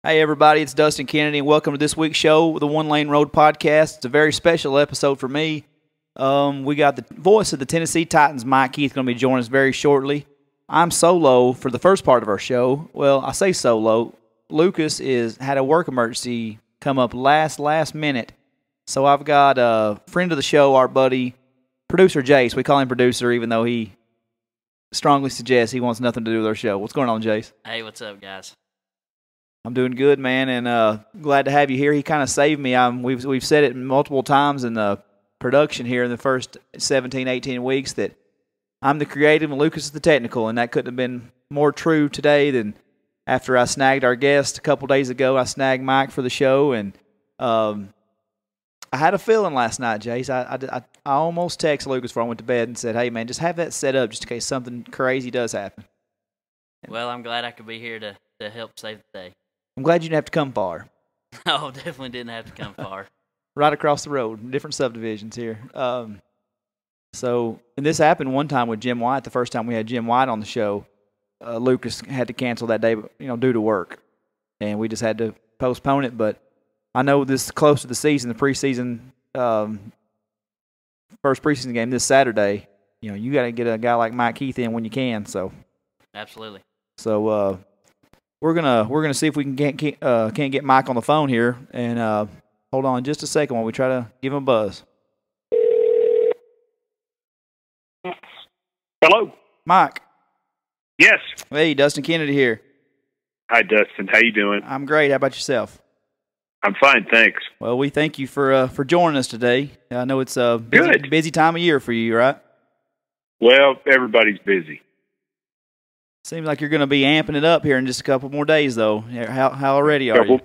Hey, everybody, it's Dustin Kennedy, and welcome to this week's show, the One Lane Road Podcast. It's a very special episode for me. We got the voice of the Tennessee Titans, Mike Keith, going to be joining us very shortly. I'm solo for the first part of our show. Well, I say solo. Lucas had a work emergency come up last minute, so I've got a friend of the show, our buddy, producer Jace. We call him producer, even though he strongly suggests he wants nothing to do with our show. What's going on, Jace? Hey, what's up, guys? I'm doing good, man, and glad to have you here. He kind of saved me. We've said it multiple times in the production here in the first 17, 18 weeks that I'm the creative and Lucas is the technical, and that couldn't have been more true today than after I snagged our guest a couple days ago. I snagged Mike for the show, and I had a feeling last night, Jace. I almost texted Lucas before I went to bed and said, hey, man, just have that set up just in case something crazy does happen. Well, I'm glad I could be here to help save the day. I'm glad you didn't have to come far. No, definitely didn't have to come far. Right across the road, different subdivisions here. And this happened one time with Jim White. The first time we had Jim White on the show, Lucas had to cancel that day, due to work, and we just had to postpone it. But I know this is close to the season, the preseason, first preseason game this Saturday. You got to get a guy like Mike Keith in when you can. So absolutely. So we're gonna see if we can't get Mike on the phone here, and hold on just a second while we try to give him a buzz. Hello, Mike. Yes. Hey, Dustin Kennedy here. Hi, Dustin. How you doing? I'm great. How about yourself? I'm fine, thanks. Well, we thank you for joining us today. I know it's a busy time of year for you, right? Well, everybody's busy. Seems like you're going to be amping it up here in just a couple more days, though. How ready are you?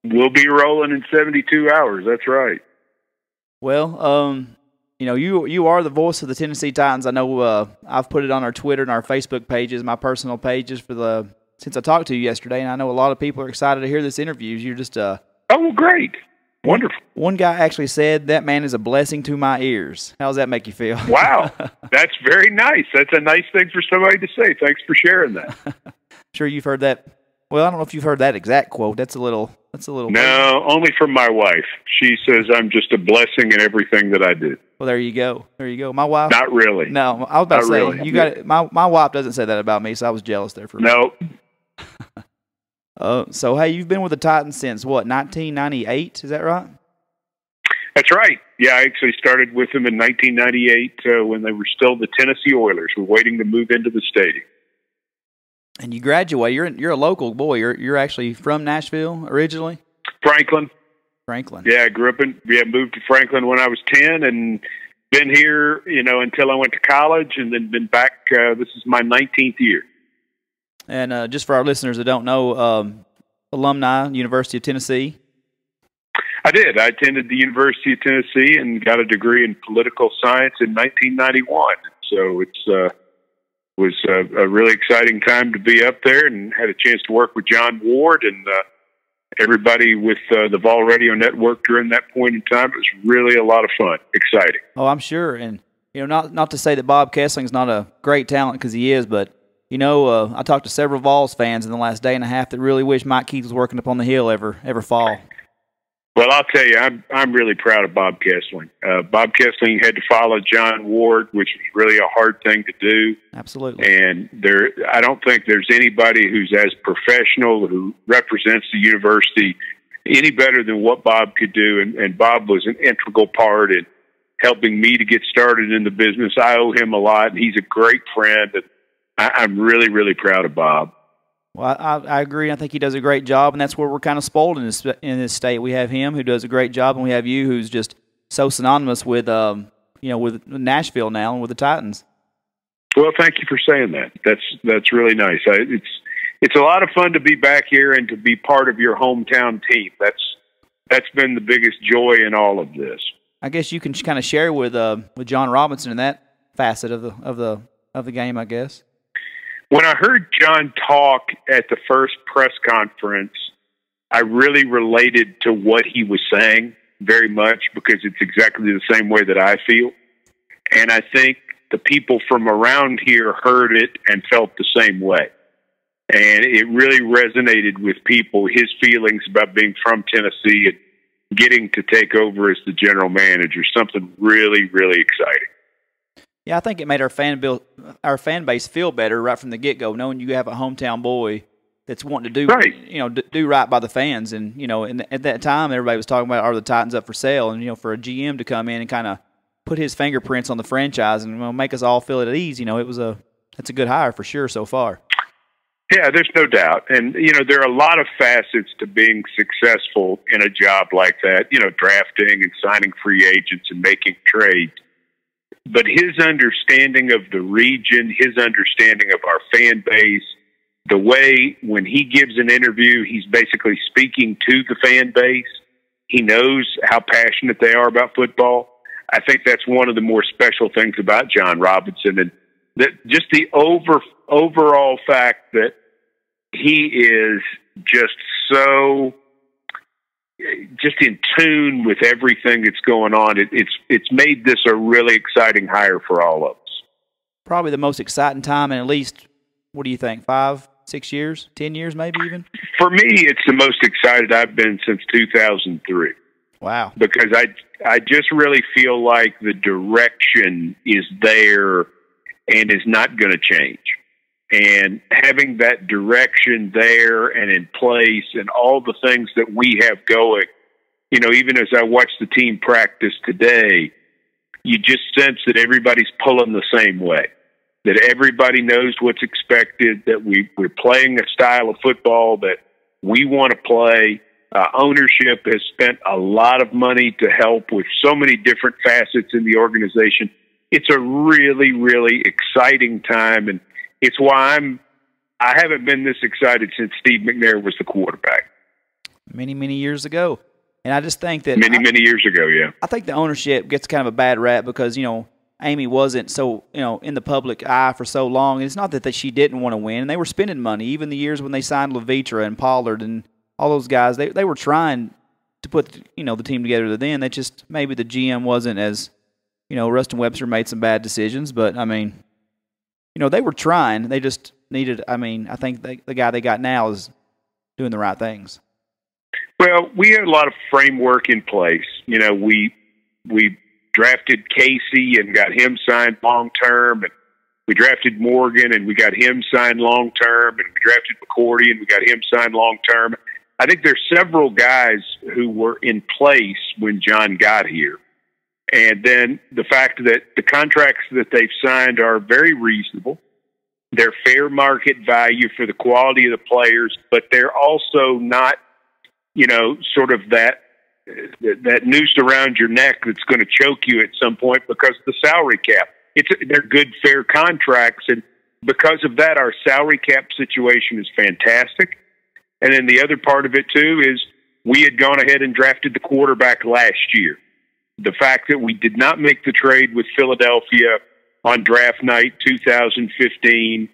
We'll be rolling in 72 hours. That's right. Well, you are the voice of the Tennessee Titans. I know I've put it on our Twitter and our Facebook pages, my personal pages since I talked to you yesterday, and I know a lot of people are excited to hear this interview. You're just oh, well, great. Wonderful. One guy actually said, that man is a blessing to my ears. How does that make you feel? Wow. That's very nice. That's a nice thing for somebody to say. Thanks for sharing that. Sure you've heard that. Well, I don't know if you've heard that exact quote. That's a little. No, only from my wife. She says I'm just a blessing in everything that I do. Well, there you go. My wife. Not really. No, I was about to say, really. You got it. My wife doesn't say that about me, so I was jealous there for a minute. No. So, hey, you've been with the Titans since, what, 1998? Is that right? That's right. Yeah, I actually started with them in 1998 when they were still the Tennessee Oilers. We're waiting to move into the stadium. And you graduate. You're a local boy. You're actually from Nashville originally? Franklin. Yeah, I grew up moved to Franklin when I was 10 and been here, until I went to college and then been back. This is my 19th year. And just for our listeners that don't know, alumni, University of Tennessee. I did. I attended the University of Tennessee and got a degree in political science in 1991. So it was a really exciting time to be up there and had a chance to work with John Ward and everybody with the Vol Radio Network during that point in time. It was really a lot of fun, exciting. Oh, I'm sure. And, not to say that Bob Kessling's not a great talent, because he is, but, I talked to several Vols fans in the last day and a half that really wish Mike Keith was working up on the hill ever fall. Well, I'll tell you, I'm really proud of Bob Kessling. Bob Kessling had to follow John Ward, which was really a hard thing to do. Absolutely. And I don't think there's anybody who's as professional, who represents the university, any better than what Bob could do. And Bob was an integral part in helping me to get started in the business. I owe him a lot, and he's a great friend. And I'm really, really proud of Bob. Well, I agree. I think he does a great job, and that's where we're kind of spoiled in this state. We have him, who does a great job, and we have you, who's just so synonymous with with Nashville now and with the Titans. Well, thank you for saying that. That's really nice. It's a lot of fun to be back here and to be part of your hometown team. That's been the biggest joy in all of this. I guess you can kind of share with John Robinson in that facet of the game, I guess. When I heard John talk at the first press conference, I really related to what he was saying very much, because it's exactly the same way that I feel. And I think the people from around here heard it and felt the same way. And it really resonated with people, his feelings about being from Tennessee and getting to take over as the general manager, something really, really exciting. Yeah, I think it made our fan base feel better right from the get-go, knowing you have a hometown boy that's wanting to do right by the fans. And, at that time, everybody was talking about, are the Titans up for sale? And, for a GM to come in and kind of put his fingerprints on the franchise and make us all feel at ease, that's a good hire for sure so far. Yeah, there's no doubt. And, there are a lot of facets to being successful in a job like that, drafting and signing free agents and making trades. But his understanding of the region, his understanding of our fan base, the way when he gives an interview, he's basically speaking to the fan base. He knows how passionate they are about football. I think that's one of the more special things about John Robinson, and that just the overall fact that he is just so just in tune with everything that's going on. It's made this a really exciting hire for all of us. Probably the most exciting time in at least, what do you think, 5, 6 years, 10 years maybe even? For me, it's the most excited I've been since 2003. Wow. Because I just really feel like the direction is there and is not going to change. And having that direction there and in place and all the things that we have going, even as I watch the team practice today, you just sense that everybody's pulling the same way, that everybody knows what's expected, that we're playing a style of football that we want to play. Ownership has spent a lot of money to help with so many different facets in the organization. It's a really, really exciting time, and it's why I haven't been this excited since Steve McNair was the quarterback. Many, many years ago. And I just think that many years ago, yeah. I think the ownership gets kind of a bad rap because, Amy wasn't so, in the public eye for so long. And it's not that she didn't want to win. And they were spending money. Even the years when they signed Levitra and Pollard and all those guys, they were trying to put, the team together then. They just, maybe the GM wasn't as, Rustin Webster made some bad decisions. But, they were trying. They just needed, I think the guy they got now is doing the right things. Well, we had a lot of framework in place. We drafted Casey and got him signed long-term, and we drafted Morgan and we got him signed long-term, and we drafted McCourty and we got him signed long-term. I think there's several guys who were in place when John got here. And then the fact that the contracts that they've signed are very reasonable. They're fair market value for the quality of the players, but they're also not, sort of that noose around your neck that's going to choke you at some point because of the salary cap. They're good, fair contracts, and because of that, our salary cap situation is fantastic. And then the other part of it, too, is we had gone ahead and drafted the quarterback last year. The fact that we did not make the trade with Philadelphia on draft night 2015,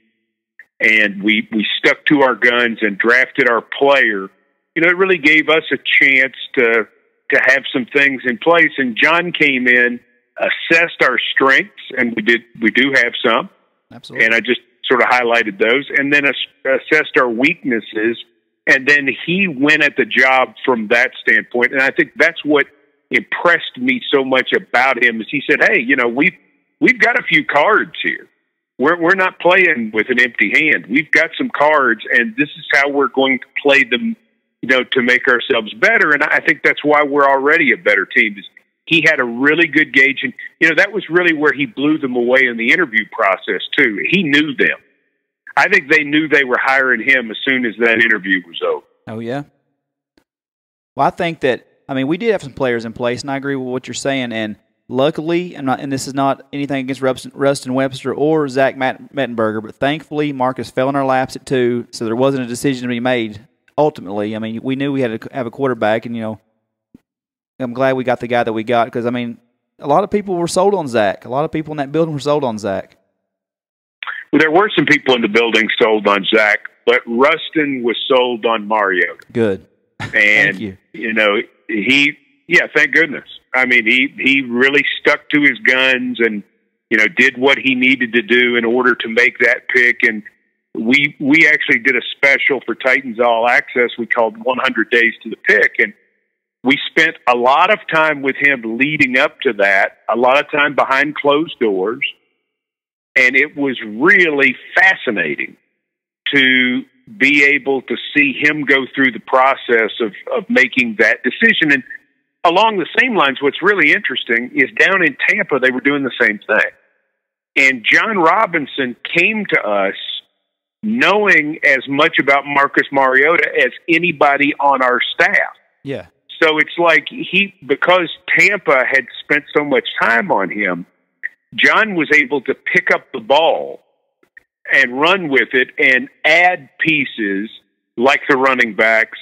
and we stuck to our guns and drafted our player, it really gave us a chance to have some things in place. And John came in, assessed our strengths, and we do have some. Absolutely. And I just sort of highlighted those, and then assessed our weaknesses, and then he went at the job from that standpoint. And I think that's what impressed me so much about him is he said, hey, we've got a few cards here. We're not playing with an empty hand. We've got some cards, and this is how we're going to play them, to make ourselves better. And I think that's why we're already a better team. He had a really good gauge, and that was really where he blew them away in the interview process too. He knew them. I think they knew they were hiring him as soon as that interview was over. Oh yeah. Well, I think that we did have some players in place, and I agree with what you're saying. And luckily, and this is not anything against Rustin Webster or Zach Mettenberger, but thankfully Marcus fell in our laps at 2, so there wasn't a decision to be made. Ultimately, we knew we had to have a quarterback, and I'm glad we got the guy that we got because a lot of people were sold on Zach. A lot of people in that building were sold on Zach. Well, there were some people in the building sold on Zach, but Rustin was sold on Mario. Good. And thank you. Thank goodness. He really stuck to his guns and did what he needed to do in order to make that pick. And we actually did a special for Titans All Access we called 100 Days to the Pick, and we spent a lot of time with him leading up to that, a lot of time behind closed doors, and it was really fascinating to be able to see him go through the process of making that decision. And along the same lines, what's really interesting is down in Tampa, they were doing the same thing. And John Robinson came to us knowing as much about Marcus Mariota as anybody on our staff. Yeah. So it's like because Tampa had spent so much time on him, John was able to pick up the ball and run with it and add pieces like the running backs,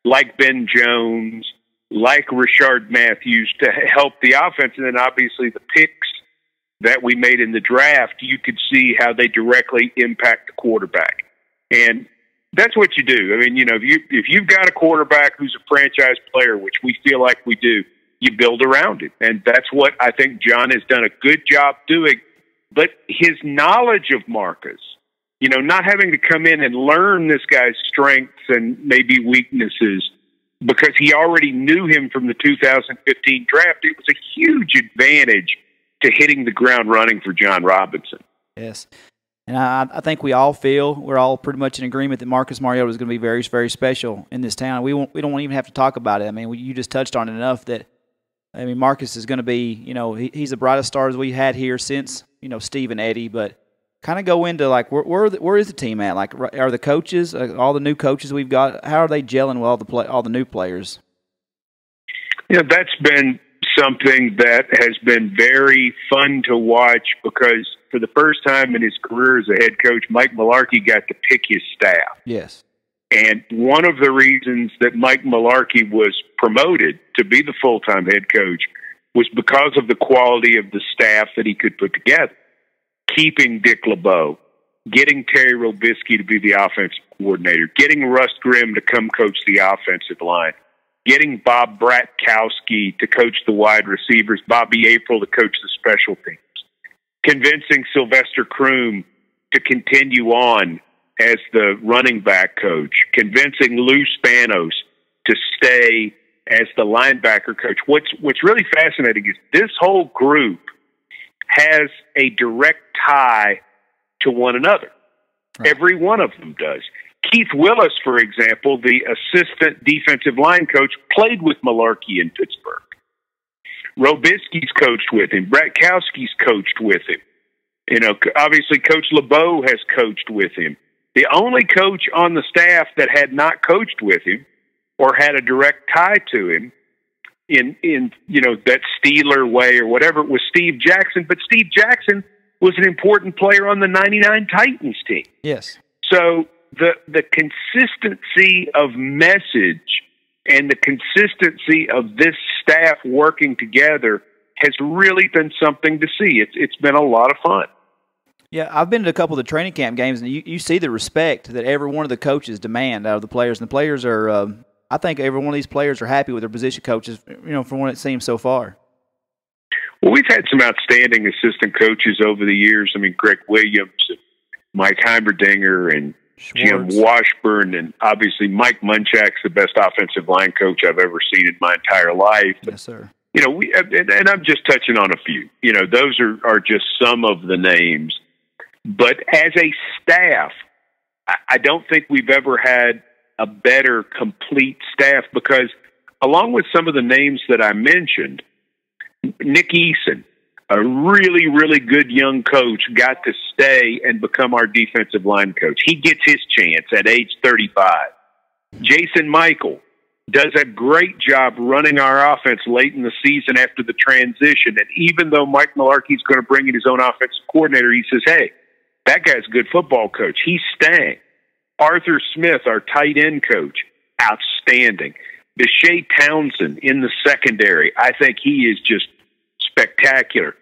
like Ben Jones, like Rashard Matthews to help the offense. And then obviously the picks that we made in the draft, you could see how they directly impact the quarterback. And that's what you do. I mean, if you've got a quarterback who's a franchise player, which we feel like we do, you build around it. And that's what I think John has done a good job doing. But his knowledge of Marcus, not having to come in and learn this guy's strengths and maybe weaknesses because he already knew him from the 2015 draft, it was a huge advantage to hitting the ground running for John Robinson. Yes. And I think we're all pretty much in agreement that Marcus Mariota is going to be very, very special in this town. We don't even have to talk about it. I mean, you just touched on it enough that, Marcus is going to be, he's the brightest stars we had here since, Steve and Eddie. But kind of go into, like, where is the team at? Like, are the coaches, all the new coaches we've got, how are they gelling with all the new players? That's been something that has been very fun to watch because for the first time in his career as a head coach, Mike Mularkey got to pick his staff. Yes. And one of the reasons that Mike Mularkey was promoted to be the full-time head coach was because of the quality of the staff that he could put together. Keeping Dick LeBeau, getting Terry Robisky to be the offensive coordinator, getting Russ Grimm to come coach the offensive line, getting Bob Bratkowski to coach the wide receivers, Bobby April to coach the special teams, convincing Sylvester Croom to continue on as the running back coach, convincing Lou Spanos to stay as the linebacker coach. What's really fascinating is this whole group has a direct tie to one another. Right. Every one of them does. Keith Willis, for example, the assistant defensive line coach, played with Mularkey in Pittsburgh. Robisky's coached with him. Bratkowski's coached with him. Obviously Coach LeBeau has coached with him. The only coach on the staff that had not coached with him or had a direct tie to him in that Steeler way or whatever was Steve Jackson. But Steve Jackson was an important player on the 99 Titans team. Yes. So the consistency of message and the consistency of this staff working together has really been something to see. It's been a lot of fun. Yeah, I've been to a couple of the training camp games, and you see the respect that every one of the coaches demand out of the players. And the players are, I think every one of these players are happy with their position coaches, from what it seems so far. Well, we've had some outstanding assistant coaches over the years. I mean, Greg Williams, and Mike Heimerdinger, and Schwartz. Jim Washburn, and obviously Mike Munchak's the best offensive line coach I've ever seen in my entire life. Yes, sir. And I'm just touching on a few. Those are just some of the names. But as a staff, I don't think we've ever had a better complete staff because along with some of the names that I mentioned, Nick Eason, a really, really good young coach, got to stay and become our defensive line coach. He gets his chance at age 35. Jason Michael does a great job running our offense late in the season after the transition. And even though Mike Mularkey's going to bring in his own offensive coordinator, he says, hey, that guy's a good football coach. He's staying. Arthur Smith, our tight end coach, outstanding. Deshae Townsend in the secondary, I think he is just spectacular.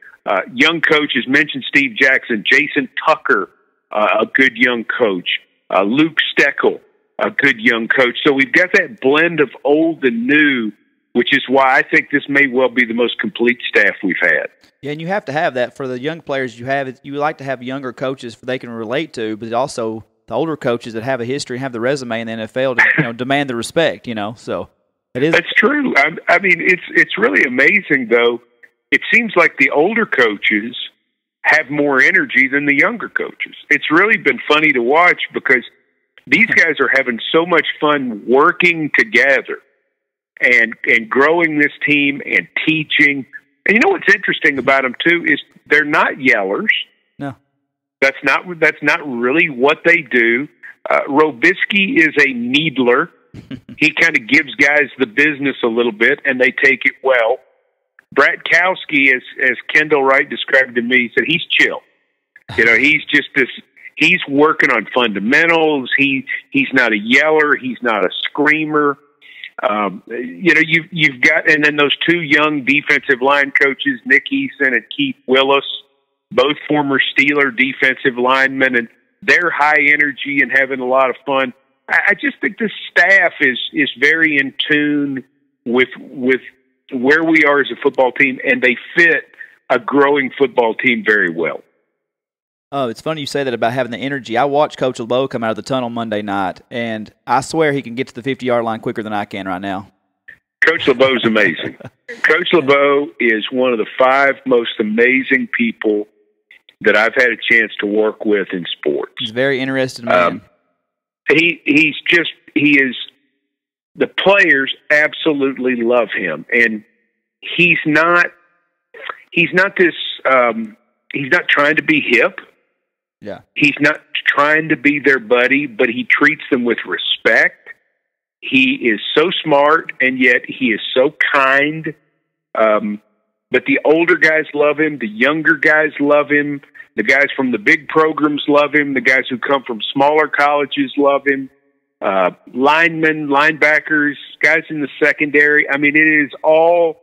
Young coaches, mentioned Steve Jackson, Jason Tucker, a good young coach, Luke Steckel, a good young coach. So we've got that blend of old and new, which is why I think this may well be the most complete staff we've had. Yeah, and you have to have that for the young players you have. You like to have younger coaches they can relate to, but also the older coaches that have a history and have the resume in the NFL to demand the respect. So it is. That's true. I mean, it's really amazing though. It seems like the older coaches have more energy than the younger coaches. It's really been funny to watch because these guys are having so much fun working together and growing this team and teaching. And you know what's interesting about them too is they're not yellers. No, that's not really what they do. Robisky is a needler. He kind of gives guys the business a little bit, and they take it well. Bratkowski, as Kendall Wright described to me, said he's chill. He's just this. He's working on fundamentals. He's not a yeller. He's not a screamer. You've got, and then those two young defensive line coaches, Nick Eason and Keith Willis, both former Steeler defensive linemen, and they're high energy and having a lot of fun. I just think the staff is very in tune with where we are as a football team, and they fit a growing football team very well. Oh, it's funny you say that about having the energy. I watched Coach LeBeau come out of the tunnel Monday night, and I swear he can get to the 50-yard line quicker than I can right now. Coach LeBeau's amazing. Coach LeBeau is one of the 5 most amazing people that I've had a chance to work with in sports. He's a very interested man. He is. The players absolutely love him, and he's not this. He's not trying to be hip. Yeah, he's not trying to be their buddy, but he treats them with respect. He is so smart, and yet he is so kind. But the older guys love him. The younger guys love him. The guys from the big programs love him. The guys who come from smaller colleges love him. Linemen, linebackers, guys in the secondary. I mean, it is all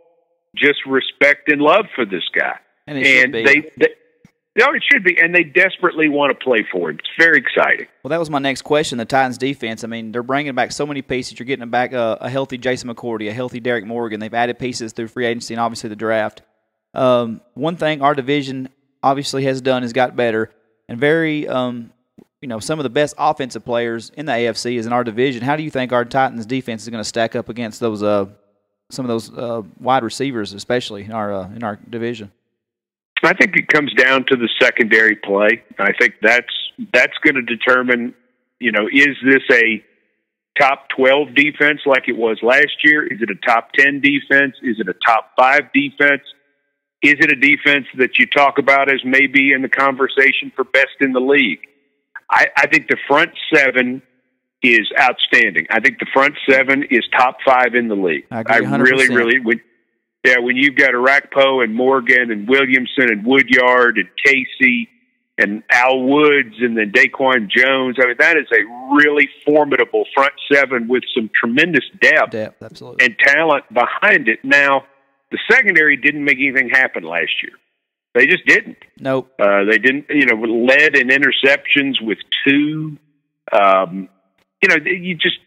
just respect and love for this guy. And it should be. And they desperately want to play for him. It's very exciting. Well, that was my next question. The Titans defense. I mean, they're bringing back so many pieces. You're getting back a healthy Jason McCourty, a healthy Derek Morgan. They've added pieces through free agency and obviously the draft. One thing our division obviously has done is got better, and very some of the best offensive players in the AFC is in our division. How do you think our Titans defense is going to stack up against those some of those wide receivers, especially in our division? I think it comes down to the secondary play. I think that's going to determine, is this a top 12 defense like it was last year? Is it a top 10 defense? Is it a top 5 defense? Is it a defense that you talk about as maybe in the conversation for best in the league? I think the front 7 is outstanding. I think the front 7 is top 5 in the league. I really, when you've got Arakpo and Morgan and Williamson and Woodyard and Casey and Al Woods and then Daquan Jones, I mean, that is a really formidable front 7 with some tremendous depth absolutely, and talent behind it. Now, the secondary didn't make anything happen last year. They just didn't. Nope. They didn't, led in interceptions with 2.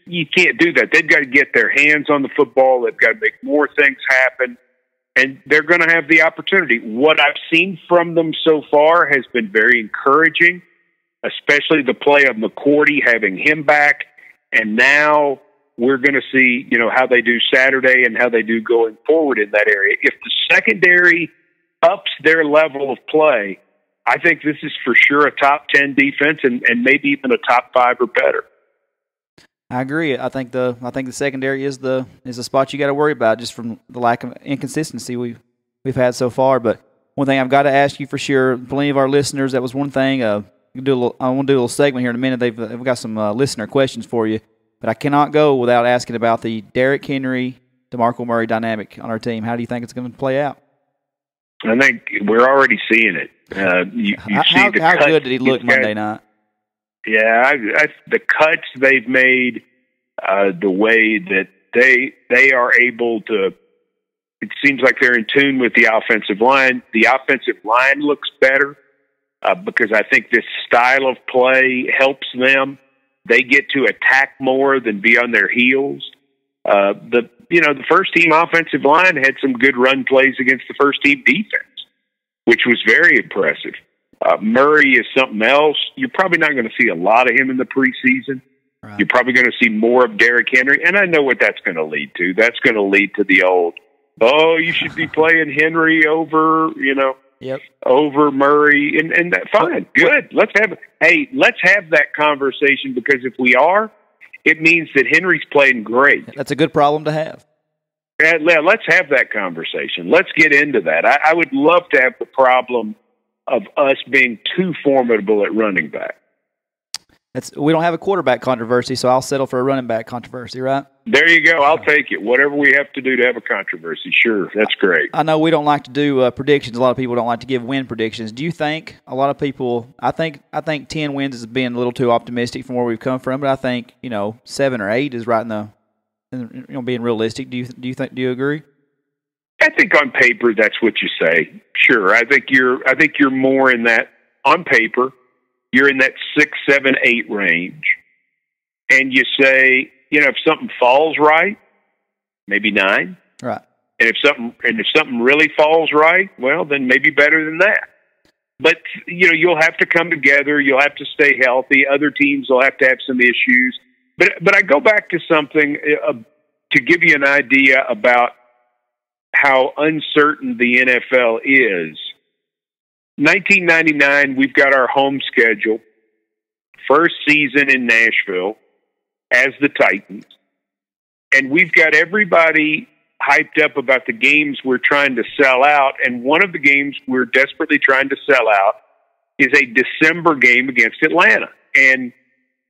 You can't do that. They've got to get their hands on the football. They've got to make more things happen, and they're going to have the opportunity. What I've seen from them so far has been very encouraging, especially the play of McCourty, having him back, and now we're going to see, how they do Saturday and how they do going forward in that area. If the secondary ups their level of play, I think this is for sure a top 10 defense and maybe even a top 5 or better. I agree. I think the secondary is the spot you got to worry about just from the lack of inconsistency we've had so far. But one thing I've got to ask you for sure, plenty of our listeners, that was one thing. I want to do a little segment here in a minute. They've got some listener questions for you, but I cannot go without asking about the Derrick Henry, DeMarco Murray dynamic on our team. How do you think it's going to play out? I think we're already seeing it. How good did he look Monday night? Yeah, the cuts they've made, the way that they are able to, it seems like they're in tune with the offensive line. The offensive line looks better because I think this style of play helps them. They get to attack more than be on their heels. The first team offensive line had some good run plays against the first team defense, which was very impressive. Murray is something else. You're probably not going to see a lot of him in the preseason. Right. You're probably going to see more of Derrick Henry, and I know what that's going to lead to. That's going to lead to the old, oh, you should be playing Henry over, Yep. over Murray, and that, fine, good. Let's have that conversation, because if we are, it means that Henry's playing great. That's a good problem to have. Yeah, let's have that conversation. Let's get into that. I would love to have the problem of us being too formidable at running back. We don't have a quarterback controversy, so I'll settle for a running back controversy, right? There you go. I'll take it. Whatever we have to do to have a controversy. Sure, that's great. I know we don't like to do predictions. A lot of people don't like to give win predictions. Do you think a lot of people? I think 10 wins is being a little too optimistic from where we've come from, but I think 7 or 8 is right in being realistic. Do you agree? I think on paper that's what you say. Sure, I think you're more in that on paper. You're in that 6, 7, 8 range, and you say, if something falls right, maybe 9. Right. And if something really falls right, well, then maybe better than that. But you'll have to come together. You'll have to stay healthy. Other teams will have to have some issues. But I go back to something to give you an idea about how uncertain the NFL is. 1999, we've got our home schedule. First season in Nashville as the Titans. And we've got everybody hyped up about the games we're trying to sell out. And one of the games we're desperately trying to sell out is a December game against Atlanta. And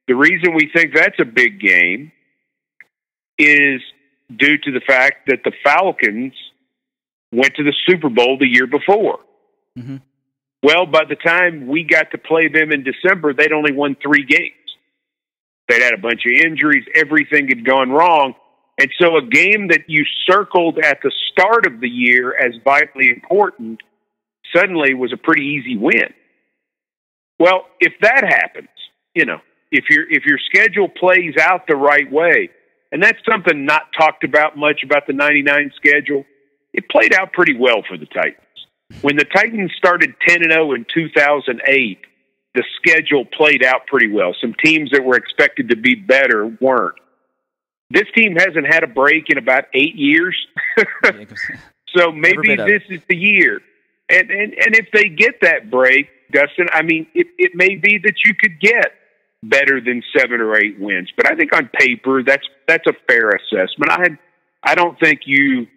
the reason we think that's a big game is due to the fact that the Falcons went to the Super Bowl the year before. Mm-hmm. Well, by the time we got to play them in December, they'd only won 3 games. They'd had a bunch of injuries. Everything had gone wrong. And so a game that you circled at the start of the year as vitally important suddenly was a pretty easy win. Well, if that happens, if your schedule plays out the right way, and that's something not talked about much about the 99 schedule, it played out pretty well for the Titans. When the Titans started 10-0 in 2008, the schedule played out pretty well. Some teams that were expected to be better weren't. This team hasn't had a break in about 8 years. So maybe this is the year. And if they get that break, Dustin, it may be that you could get better than 7 or 8 wins. But I think on paper, that's a fair assessment. I don't think you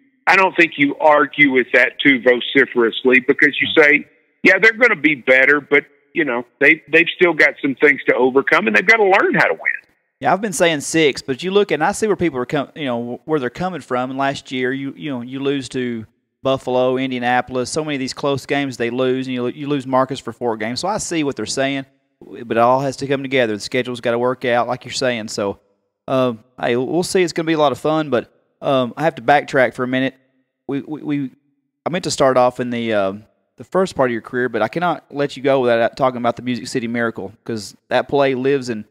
argue with that too vociferously, because you say, yeah, they're going to be better, but they've still got some things to overcome, and they've got to learn how to win. Yeah, I've been saying 6, but you look and I see where people are where they're coming from. And last year, you lose to Buffalo, Indianapolis, so many of these close games they lose, and you lose Marcus for 4 games. So I see what they're saying, but it all has to come together. The schedule's got to work out, like you're saying. So, hey, we'll see. It's going to be a lot of fun, but I have to backtrack for a minute. I meant to start off in the first part of your career, but I cannot let you go without talking about the Music City Miracle, because that play lives in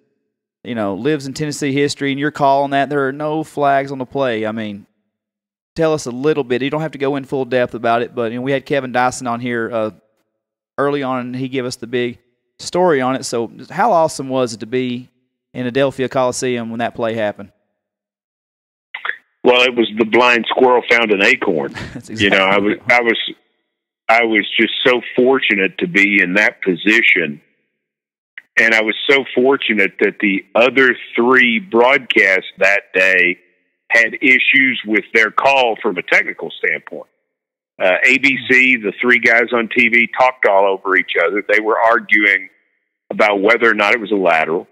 Tennessee history, and your call on that, there are no flags on the play. Tell us a little bit. You don't have to go in full depth about it, but we had Kevin Dyson on here early on, and he gave us the big story on it. So how awesome was it to be in Adelphia Coliseum when that play happened? Well, it was the blind squirrel found an acorn. Exactly I was just so fortunate to be in that position. And I was so fortunate that the other 3 broadcasts that day had issues with their call from a technical standpoint. ABC, the 3 guys on TV, talked all over each other. They were arguing about whether or not it was a lateral.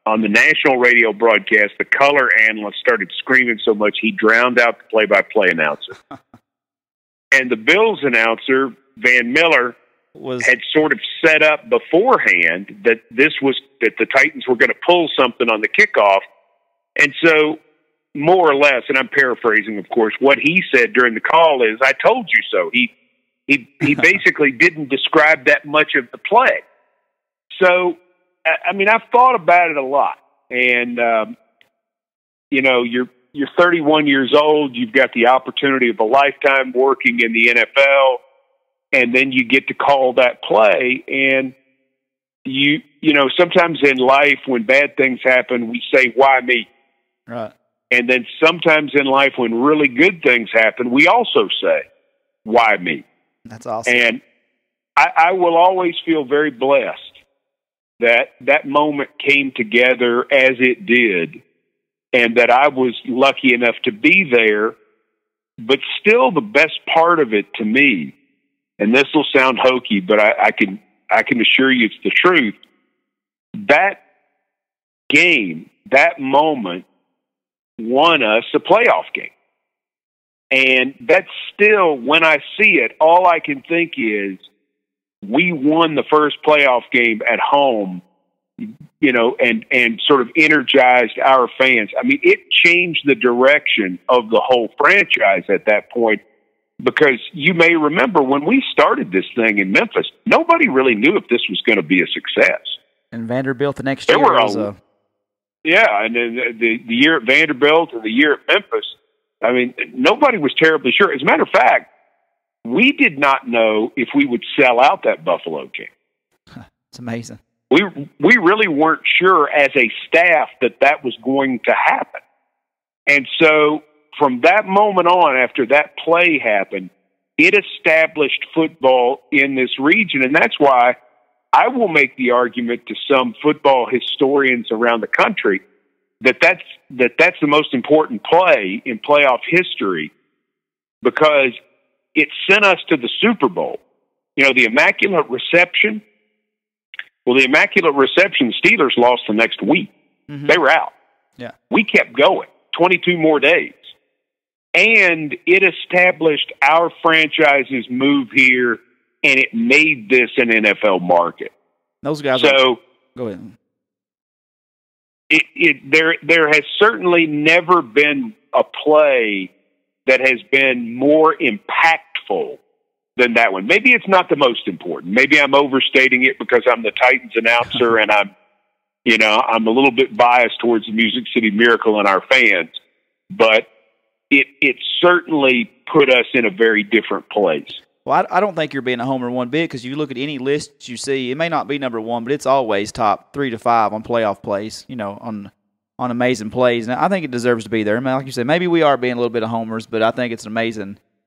On the national radio broadcast, the color analyst started screaming so much he drowned out the play-by-play announcer. And the Bills announcer, Van Miller, had sort of set up beforehand that that the Titans were going to pull something on the kickoff. And so, more or less, and I'm paraphrasing, of course, what he said during the call is, "I told you so." He basically didn't describe that much of the play. So, I've thought about it a lot. And, you're 31 years old. You've got the opportunity of a lifetime working in the NFL. and then you get to call that play. And you know, sometimes in life when bad things happen, we say, "Why me?" Right. And then sometimes in life when really good things happen, we also say, "Why me?" That's awesome. And I will always feel very blessed that that moment came together as it did, and that I was lucky enough to be there. But still, the best part of it to me, and this will sound hokey, but I can assure you it's the truth. That game, that moment, won us a playoff game. And that's still, when I see it, all I can think is we won the first playoff game at home, you know, and sort of energized our fans. I mean, it changed the direction of the whole franchise at that point, because you may remember when we started this thing in Memphis, nobody really knew if this was going to be a success. And Vanderbilt the next There year were was yeah, and then the year at Vanderbilt and the year at Memphis, I mean, nobody was terribly sure. As a matter of fact, we did not know if we would sell out that Buffalo game. It's amazing. We really weren't sure as a staff that was going to happen. And so from that moment on, after that play happened, it established football in this region. And that's why I will make the argument to some football historians around the country that's the most important play in playoff history, because it sent us to the Super Bowl. You know, the Immaculate Reception. Well, the Immaculate Reception, Steelers lost the next week. Mm-hmm. They were out. Yeah. We kept going 22 more days. And it established our franchise's move here, and it made this an NFL market. Those guys. So go ahead. There has certainly never been a play that has been more impactful than that one. Maybe it's not the most important. Maybe I'm overstating it because I'm the Titans announcer and I'm a little bit biased towards the Music City Miracle and our fans, but it certainly put us in a very different place. Well, I don't think you're being a homer one bit, because you look at any list you see, it may not be number one, but it's always top 3 to 5 on playoff plays, you know, on amazing plays. And I think it deserves to be there. I mean, like you said, maybe we are being a little bit of homers, but I think it's an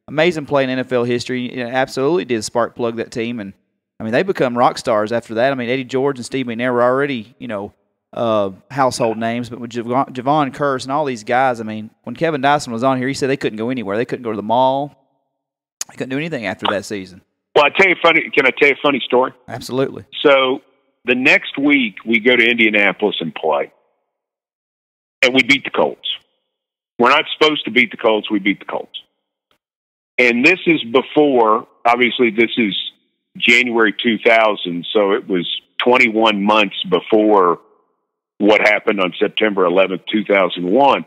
amazing play in NFL history. It absolutely did spark plug that team. And, I mean, they become rock stars after that. I mean, Eddie George and Steve McNair were already, you know, household names, but with Javon Curse and all these guys, I mean, when Kevin Dyson was on here, he said they couldn't go anywhere. They couldn't go to the mall. They couldn't do anything after that season. Well, can I tell you a funny story? Absolutely. So the next week we go to Indianapolis and play, and we beat the Colts. We're not supposed to beat the Colts. We beat the Colts. And this is before, obviously this is January 2000, so it was 21 months before what happened on September 11th, 2001.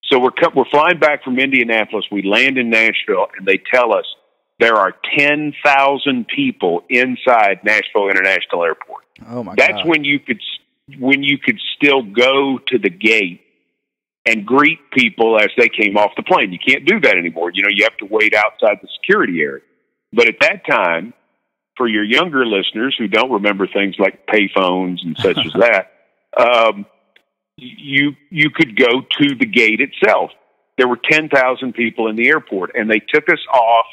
So we're flying back from Indianapolis. We land in Nashville, and they tell us there are 10,000 people inside Nashville International Airport. Oh my God! That's when you could still go to the gate and greet people as they came off the plane. You can't do that anymore. You know, you have to wait outside the security area. But at that time, for your younger listeners who don't remember things like payphones and such as that, you could go to the gate itself. There were 10,000 people in the airport, and they took us off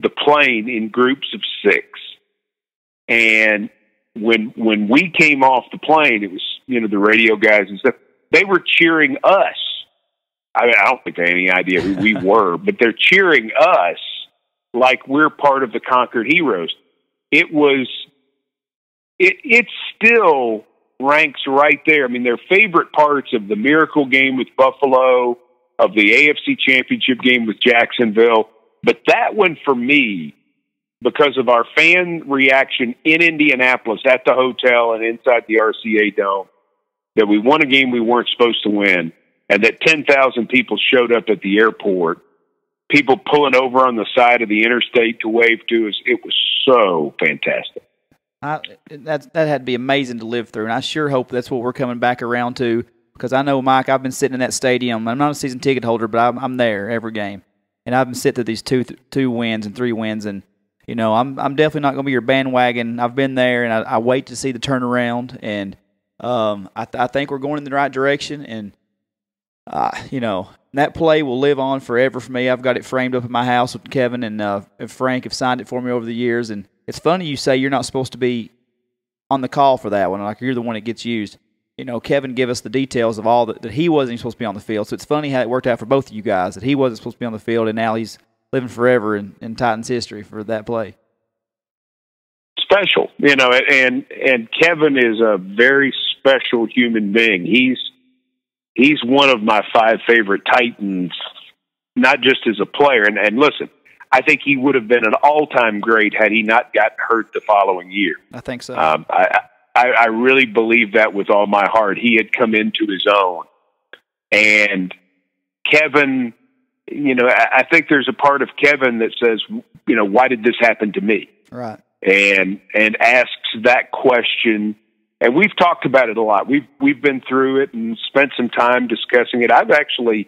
the plane in groups of 6. And when we came off the plane, it was, you know, the radio guys and stuff, they were cheering us. I mean, I don't think they had any idea who we were, but they're cheering us like we're part of the conquered heroes. It still ranks right there. I mean, their favorite parts of the Miracle game with Buffalo, of the AFC Championship game with Jacksonville. But that one for me, because of our fan reaction in Indianapolis at the hotel and inside the RCA Dome, that we won a game we weren't supposed to win, and that 10,000 people showed up at the airport, people pulling over on the side of the interstate to wave to us. It was so fantastic. That had to be amazing to live through, and I sure hope that's what we're coming back around to, because I know, Mike, I've been sitting in that stadium. I'm not a season ticket holder, but I'm there every game, and I've been sitting through these two wins and 3 wins, and I'm definitely not going to be your bandwagon. I've been there, and I wait to see the turnaround. And I think we're going in the right direction. And that play will live on forever for me. I've got it framed up in my house with Kevin and Frank have signed it for me over the years. And it's funny you say you're not supposed to be on the call for that one, like you're the one that gets used. Kevin gave us the details of all that he wasn't supposed to be on the field. So it's funny how it worked out for both of you guys, that he wasn't supposed to be on the field, and now he's living forever in Titans history for that play. Special, and Kevin is a very special human being. He's one of my 5 favorite Titans, not just as a player. And listen, I think he would have been an all-time great had he not gotten hurt the following year. I think so. I really believe that with all my heart. He had come into his own. And Kevin, I think there's a part of Kevin that says, why did this happen to me? Right. And asks that question. And we've talked about it a lot. We've been through it and spent some time discussing it. I've actually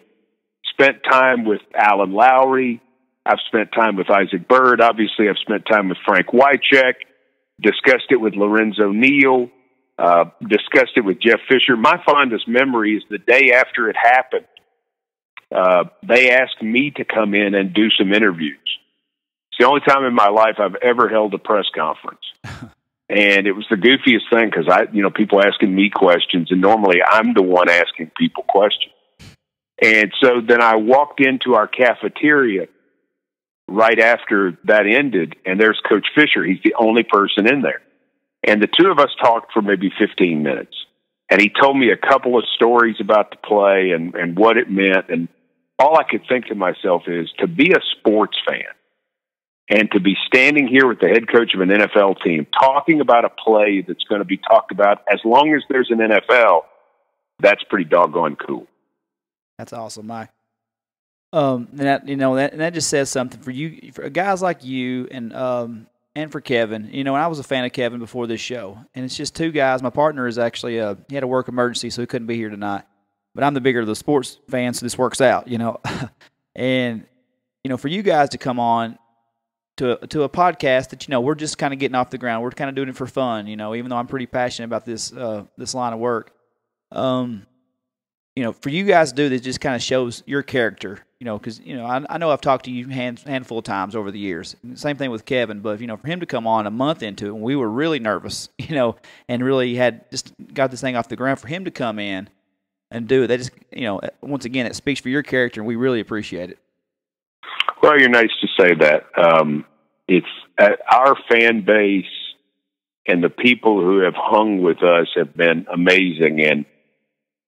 spent time with Alan Lowry. I've spent time with Isaac Bird. Obviously, I've spent time with Frank Wycheck. Discussed it with Lorenzo Neal, discussed it with Jeff Fisher. My fondest memory is the day after it happened. They asked me to come in and do some interviews. It's the only time in my life I've ever held a press conference. And it was the goofiest thing because people asking me questions, and normally I'm the one asking people questions. And so then I walked into our cafeteria right after that ended, and there's Coach Fisher. He's the only person in there. And the two of us talked for maybe 15 minutes. And he told me a couple of stories about the play and what it meant. And all I could think to myself is, to be a sports fan and to be standing here with the head coach of an NFL team talking about a play that's going to be talked about as long as there's an NFL, that's pretty doggone cool. That's awesome, Mike. And that just says something for you, for guys like you, and for Kevin. And I was a fan of Kevin before this show, and it's just 2 guys. My partner is actually he had a work emergency, so he couldn't be here tonight. But I'm the bigger of the sports fan, so this works out, And for you guys to come on to a podcast that we're just kind of getting off the ground, we're kind of doing it for fun, even though I'm pretty passionate about this line of work. For you guys to do this just kind of shows your character, because, I know I've talked to you handful of times over the years. Same thing with Kevin, but, for him to come on a month into it, when we were really nervous, and really had just got this thing off the ground, for him to come in and do it, that just, once again, it speaks for your character, and we really appreciate it. Well, you're nice to say that. It's our fan base and the people who have hung with us have been amazing. And,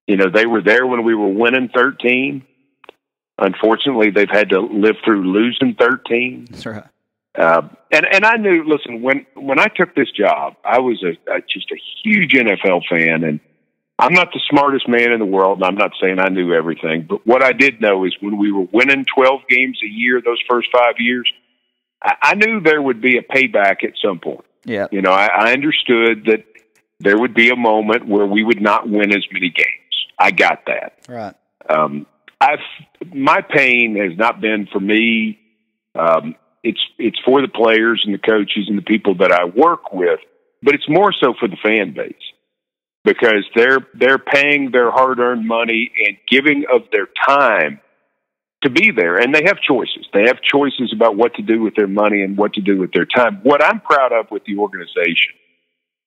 they were there when we were winning 13. Unfortunately, they've had to live through losing 13. That's right. And I knew, listen, when I took this job, I was just a huge NFL fan, and I'm not the smartest man in the world, and I'm not saying I knew everything, but what I did know is when we were winning 12 games a year those first 5 years, I knew there would be a payback at some point. Yeah. I understood that there would be a moment where we would not win as many games. I got that. Right. My pain has not been for me. It's for the players and the coaches and the people that I work with, but it's more so for the fan base, because they're paying their hard-earned money and giving of their time to be there, and they have choices. They have choices about what to do with their money and what to do with their time. What I'm proud of with the organization,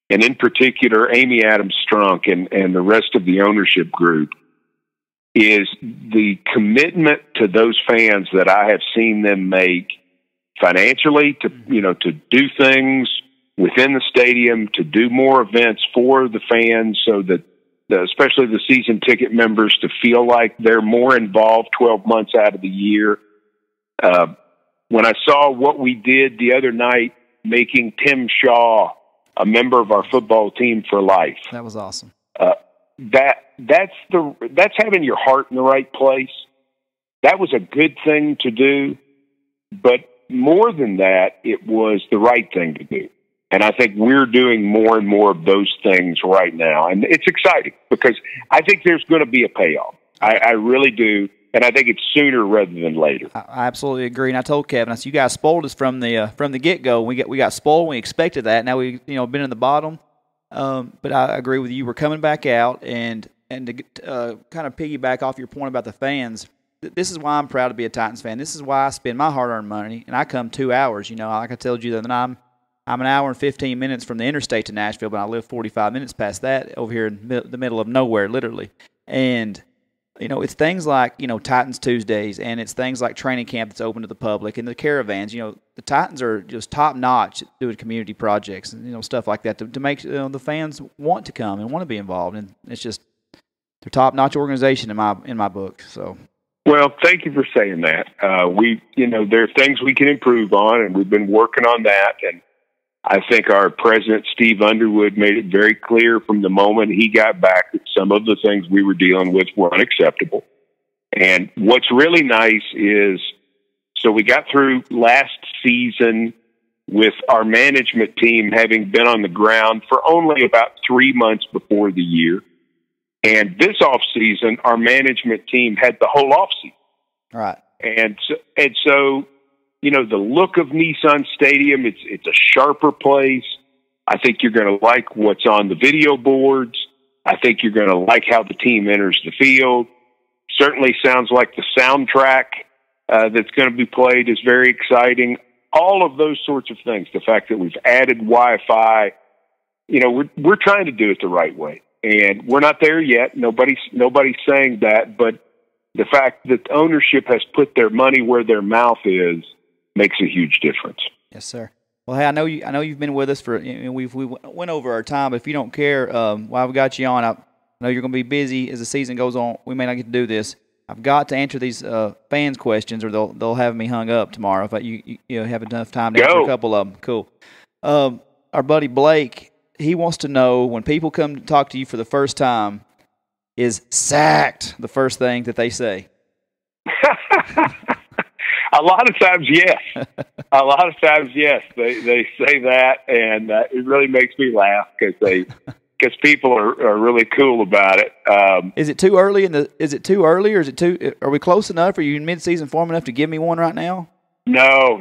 and in particular Amy Adams Strunk and the rest of the ownership group, is the commitment to those fans that I have seen them make financially to do things within the stadium, to do more events for the fans, so that especially the season ticket members, to feel like they're more involved 12 months out of the year. When I saw what we did the other night, making Tim Shaw a member of our football team for life, that was awesome. That's having your heart in the right place. That was a good thing to do, but more than that, it was the right thing to do. And I think we're doing more and more of those things right now. And it's exciting because I think there's going to be a payoff. I really do. and I think it's sooner rather than later. I absolutely agree, and I told Kevin, I said, you guys spoiled us from the get-go. We got spoiled. We expected that. Now we been in the bottom, but I agree with you. We're coming back out, and to kind of piggyback off your point about the fans, this is why I'm proud to be a Titans fan. This is why I spend my hard-earned money, and I come 2 hours. Like I told you the other night, I'm an hour and 15 minutes from the interstate to Nashville, but I live 45 minutes past that over here in the middle of nowhere, literally. And it's things like Titans Tuesdays, and it's things like training camp that's open to the public, and the caravans. The Titans are just top notch doing community projects and stuff like that to make the fans want to come and want to be involved. And it's just they're top notch organization in my book. So. Well, thank you for saying that. There are things we can improve on, and we've been working on that. And I think our president, Steve Underwood, made it very clear from the moment he got back that some of the things we were dealing with were unacceptable. And what's really nice is, so we got through last season with our management team having been on the ground for only about 3 months before the year. And this off season, our management team had the whole off season. Right. And so, the look of Nissan Stadium, it's a sharper place. I think you're going to like what's on the video boards. I think you're going to like how the team enters the field. Certainly sounds like the soundtrack that's going to be played is very exciting. All of those sorts of things. The fact that we've added Wi-Fi, we're trying to do it the right way. And we're not there yet. Nobody's saying that, but the fact that ownership has put their money where their mouth is makes a huge difference. Yes, sir. Well, hey, I know you've been with us for. We went over our time, but if you don't care, while we got you on, I know you're going to be busy as the season goes on. We may not get to do this. I've got to answer these fans' questions, or they'll have me hung up tomorrow. If you have enough time to answer a couple of them, cool. Our buddy Blake. He wants to know, when people come to talk to you for the first time, is sacked the first thing that they say? A lot of times, yes. A lot of times, yes. They say that, and it really makes me laugh because people are really cool about it. Is it too early Is it too early, or is it too? Are we close enough? Are you in mid-season form enough to give me one right now? No.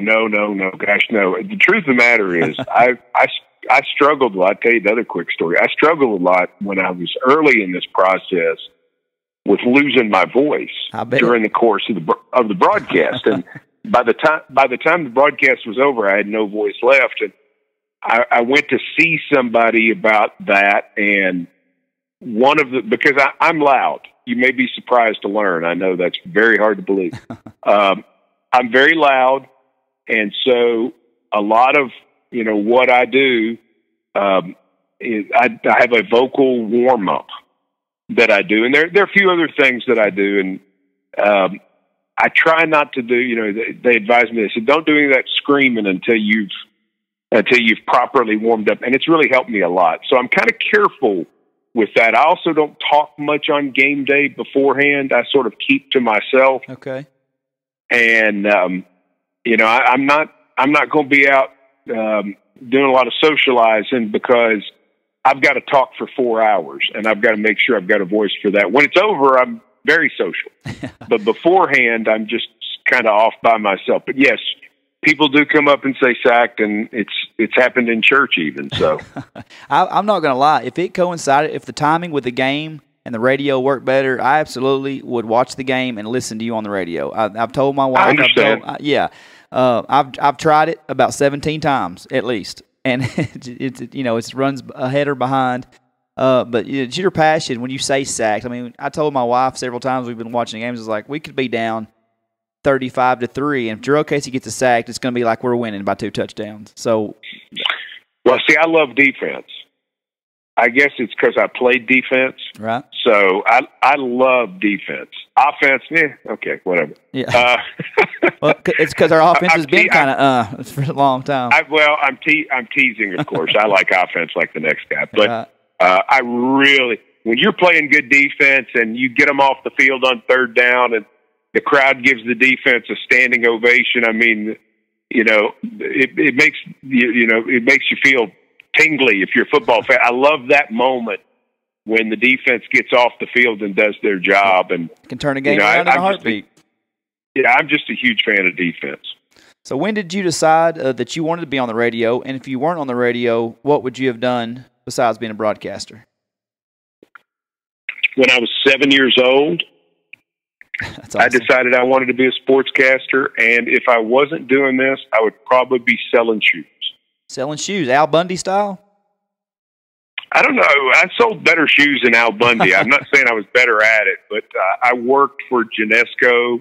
Gosh, no. The truth of the matter is, I struggled. Well, I'll tell you another quick story. I struggled a lot when I was early in this process with losing my voice during the course of the broadcast. And by the time the broadcast was over, I had no voice left. And I went to see somebody about that, and because I'm loud. You may be surprised to learn. I know that's very hard to believe. I'm very loud, and so a lot of what I do is I have a vocal warm up that I do, and there are a few other things that I do, and I try not to do. They advise me. They said, don't do any of that screaming until you've properly warmed up, and it's really helped me a lot. So I'm kind of careful with that. I also don't talk much on game day beforehand. I sort of keep to myself. Okay. And I'm not going to be out doing a lot of socializing because I've got to talk for 4 hours, and I've got to make sure I've got a voice for that. When it's over, I'm very social, but beforehand, I'm just kind of off by myself. But yes, people do come up and say sacked, and it's happened in church even. So I'm not going to lie. If it coincided, if the timing with the game and the radio worked better, I absolutely would watch the game and listen to you on the radio. I've told my wife. I understand. I've tried it about 17 times at least, and it runs ahead or behind. But it's your passion when you say sacked. I mean, I told my wife several times we've been watching the games. It's like we could be down 35-3, and if Jarrell Casey gets a sack, it's going to be like we're winning by 2 touchdowns. So, well, see, I love defense. I guess it's because I played defense, right? So I love defense. Offense, okay, whatever. Yeah. Well, it's because our offense has been kind of for a long time. I'm teasing, of course. I like offense like the next guy, but I really, when you're playing good defense and you get them off the field on 3rd down and the crowd gives the defense a standing ovation. I mean, it makes it makes you feel tingly if you're a football fan. I love that moment when the defense gets off the field and does their job. And can turn a game around in a heartbeat. I'm just a huge fan of defense. So when did you decide that you wanted to be on the radio? And if you weren't on the radio, what would you have done besides being a broadcaster? When I was 7 years old, That's awesome. I decided I wanted to be a sportscaster. And if I wasn't doing this, I would probably be selling shoes. Selling shoes, Al Bundy style? I don't know. I sold better shoes than Al Bundy. I'm not saying I was better at it, but I worked for Genesco,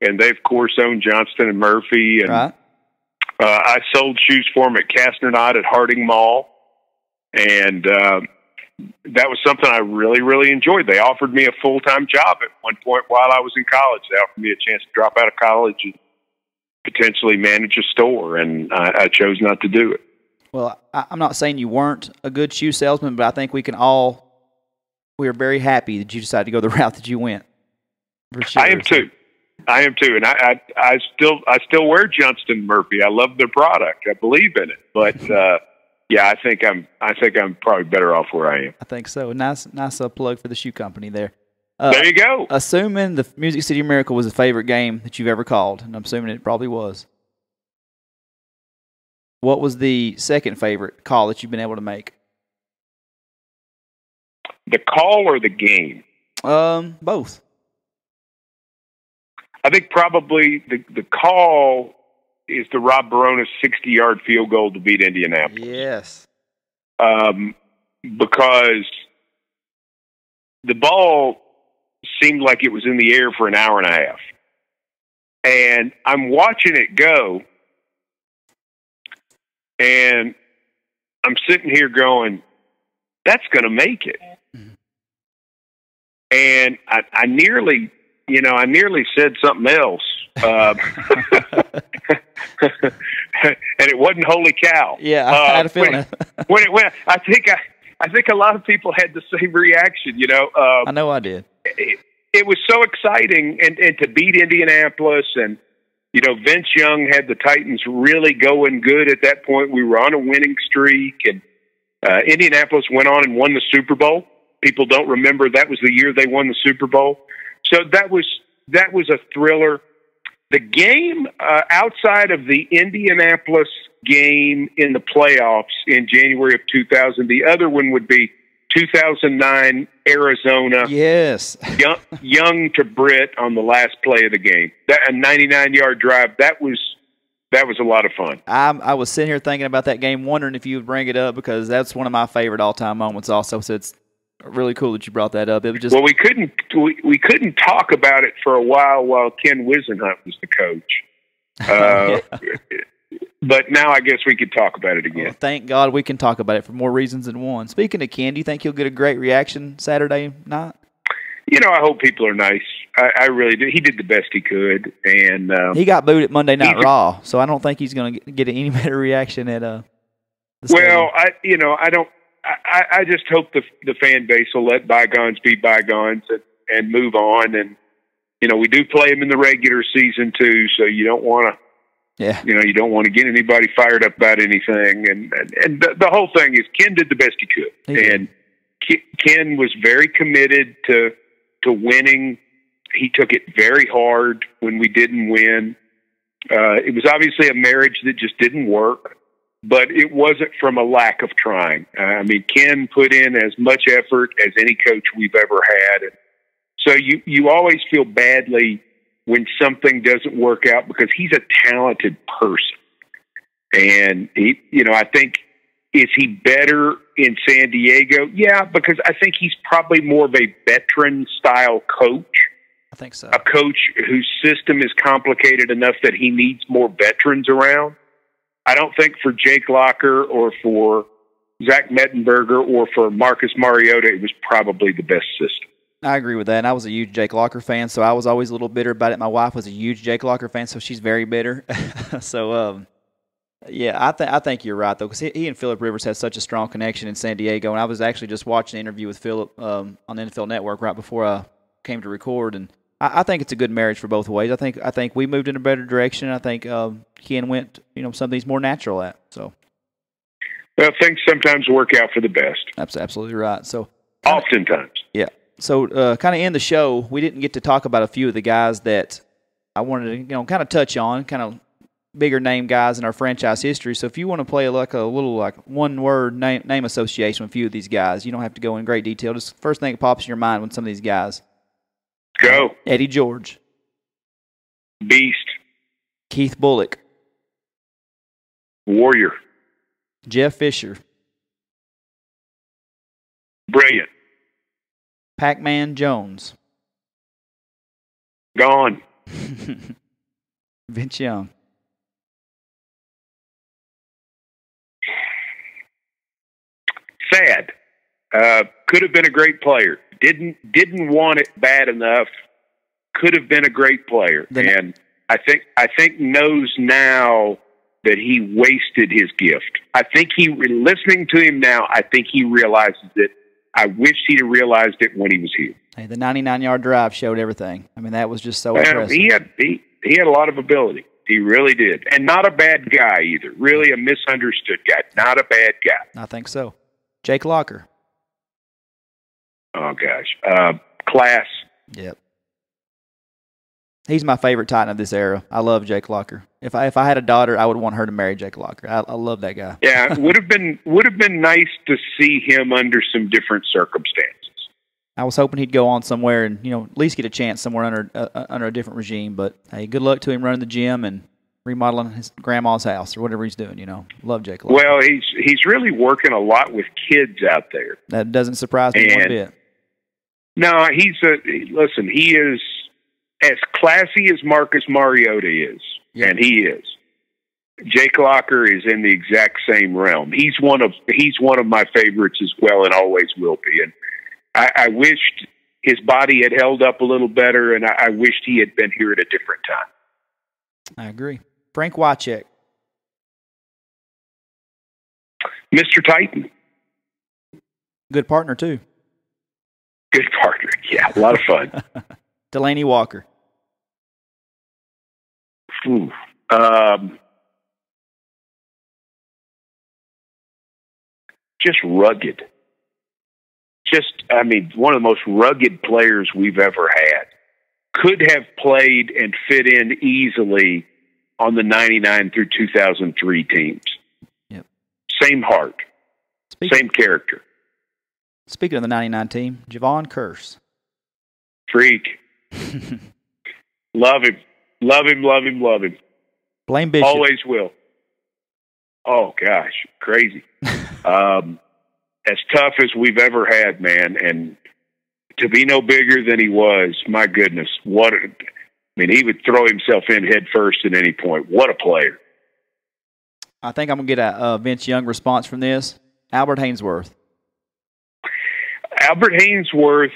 and they, of course, owned Johnston and Murphy. And Right. I sold shoes for them at Castner Knott at Harding Mall. And that was something I really, really enjoyed. They offered me a full-time job at one point while I was in college. They offered me a chance to drop out of college and potentially manage a store, and I chose not to do it. Well, I'm not saying you weren't a good shoe salesman, but I think we are very happy that you decided to go the route that you went. For sure. I am too. And I still wear Johnston Murphy. I love their product. I believe in it. But yeah, I think I'm probably better off where I am. I think so. Nice plug for the shoe company there. There you go. Assuming the Music City Miracle was a favorite game that you've ever called, and I'm assuming it probably was. What was the second favorite call that you've been able to make? The call or the game? Both. I think probably the call is the Rob Baronis 60-yard field goal to beat Indianapolis. Yes. Because the ball seemed like it was in the air for an hour and a half. And I'm watching it go, and I'm sitting here going, that's going to make it. Mm-hmm. And I nearly said something else. And it wasn't holy cow. Yeah, I had a feeling. when it went, I think a lot of people had the same reaction, I know I did. It was so exciting, and to beat Indianapolis, and Vince Young had the Titans really going good at that point. We were on a winning streak, and Indianapolis went on and won the Super Bowl. People don't remember that was the year they won the Super Bowl. So that was a thriller. The game outside of the Indianapolis game in the playoffs in January of 2000, the other one would be 2009 Arizona. Yes. Young to Britt on the last play of the game. That a 99-yard drive. That was a lot of fun. I was sitting here thinking about that game, wondering if you would bring it up, because that's one of my favorite all-time moments also. So it's really cool that you brought that up. It was just, well, we couldn't talk about it for a while Ken Wisenhunt was the coach. But now I guess we could talk about it again. Well, thank God we can talk about it for more reasons than one. Speaking of Ken, do you think he'll get a great reaction Saturday night? I hope people are nice. I really do. He did the best he could, and he got booed at Monday Night Raw, so I don't think he's going to get any better reaction at the stadium. I just hope the fan base will let bygones be bygones and move on. And we do play them in the regular season too, so you don't want to. Yeah. You don't want to get anybody fired up about anything. And the whole thing is Ken did the best he could. And Ken was very committed to winning. He took it very hard when we didn't win. It was obviously a marriage that just didn't work, but it wasn't from a lack of trying. Ken put in as much effort as any coach we've ever had. And so you always feel badly when something doesn't work out, because he's a talented person. And I think, is he better in San Diego? Yeah, because I think he's probably more of a veteran style coach. I think so. A coach whose system is complicated enough that he needs more veterans around. I don't think for Jake Locker or for Zach Mettenberger or for Marcus Mariota, it was probably the best system. I agree with that, and I was a huge Jake Locker fan, so I was always a little bitter about it. My wife was a huge Jake Locker fan, so she's very bitter. So, yeah, I think you're right, though, because he and Phillip Rivers had such a strong connection in San Diego, and I was actually just watching an interview with Phillip on the NFL Network right before I came to record, and I think it's a good marriage for both ways. I think we moved in a better direction. I think Ken went, something he's more natural at. So, well, things sometimes work out for the best. That's absolutely right. So, Oftentimes. Yeah. So kind of in the show, we didn't get to talk about a few of the guys that I wanted to, kind of touch on, kind of bigger name guys in our franchise history. So if you want to play like a little like one-word name association with a few of these guys, you don't have to go in great detail. Just first thing that pops in your mind when some of these guys. Go. Eddie George. Beast. Keith Bullock. Warrior. Jeff Fisher. Brilliant. Pac-Man Jones. Gone. Vince Young. Sad. Could have been a great player. Didn't want it bad enough. Could have been a great player. And I think knows now that he wasted his gift. I think listening to him now, I think he realizes it. I wish he'd have realized it when he was here. Hey, the 99-yard drive showed everything. I mean, that was just so impressive. He had a lot of ability. He really did. And not a bad guy either. Really a misunderstood guy. Not a bad guy. I think so. Jake Locker. Oh, gosh. Class. Yep. He's my favorite Titan of this era. I love Jake Locker. If I had a daughter, I would want her to marry Jake Locker. I love that guy. Yeah, it would have been nice to see him under some different circumstances. I was hoping he'd go on somewhere and at least get a chance somewhere under a different regime. But hey, good luck to him running the gym and remodeling his grandma's house or whatever he's doing. Love Jake Locker. Well, he's really working a lot with kids out there. That doesn't surprise me one bit. No, listen. He is as classy as Marcus Mariota is, and he is. Jake Locker is in the exact same realm. He's one of my favorites as well, and always will be. And I wished his body had held up a little better, and I wished he had been here at a different time. I agree. Frank Wycheck. Mr. Titan. Good partner, too. Good partner. Yeah, a lot of fun. Delaney Walker. Ooh. Just rugged. One of the most rugged players we've ever had. Could have played and fit in easily on the 99 through 2003 teams. Yep. Same heart. Same character. Speaking of the 99 team, Javon Curse. Freak. Love him. Love him, love him, love him. Blaine Bishop. Always will. Oh, gosh. Crazy. As tough as we've ever had, man. And to be no bigger than he was, my goodness. He would throw himself in head first at any point. What a player. I think I'm going to get a Vince Young response from this. Albert Haynesworth. Albert Haynesworth,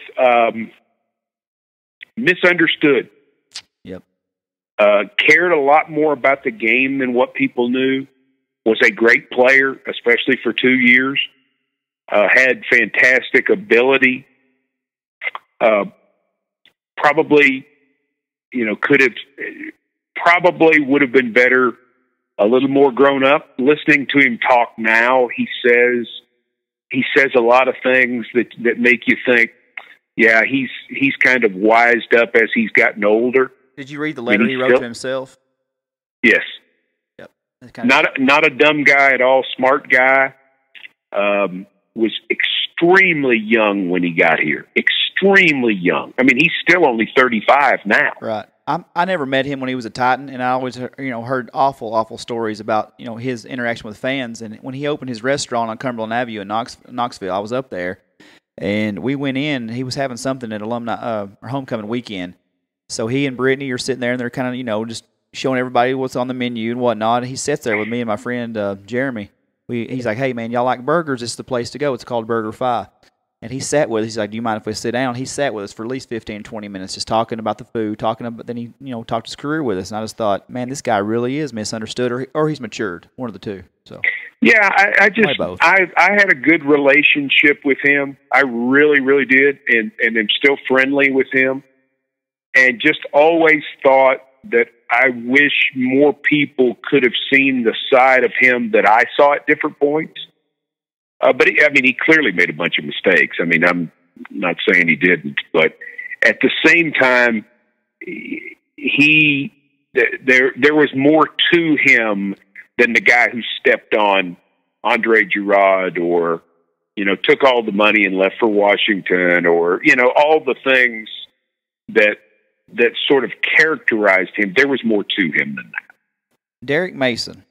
misunderstood. Yep. Cared a lot more about the game than what people knew. Was a great player, especially for 2 years. Had fantastic ability. Probably would have been better, a little more grown up. Listening to him talk now, he says a lot of things that make you think, yeah, he's kind of wised up as he's gotten older. Did you read the letter he wrote to himself? Yes. Yep. Not a dumb guy at all, smart guy. Was extremely young when he got here. Extremely young. He's still only 35 now. Right. I never met him when he was a Titan, and I always heard awful stories about his interaction with fans. And when he opened his restaurant on Cumberland Avenue in Knoxville, I was up there, and we went in. He was having something at alumni or homecoming weekend. So he and Brittany are sitting there, and they're kind of just showing everybody what's on the menu and whatnot. And he sits there with me and my friend Jeremy. He's like, hey, man, y'all like burgers? It's the place to go. It's called Burger Fi. And he sat with us. He's like, do you mind if we sit down? He sat with us for at least 15, 20 minutes just talking about the food, then he talked his career with us. And I just thought, man, this guy really is misunderstood or he's matured, one of the two. So yeah, I had a good relationship with him. I really, really did, and am still friendly with him. And just always thought that I wish more people could have seen the side of him that I saw at different points. But he clearly made a bunch of mistakes. I'm not saying he didn't, but at the same time, there was more to him than the guy who stepped on Andre Giroud or, took all the money and left for Washington, or, all the things that sort of characterized him. There was more to him than that. Derek Mason.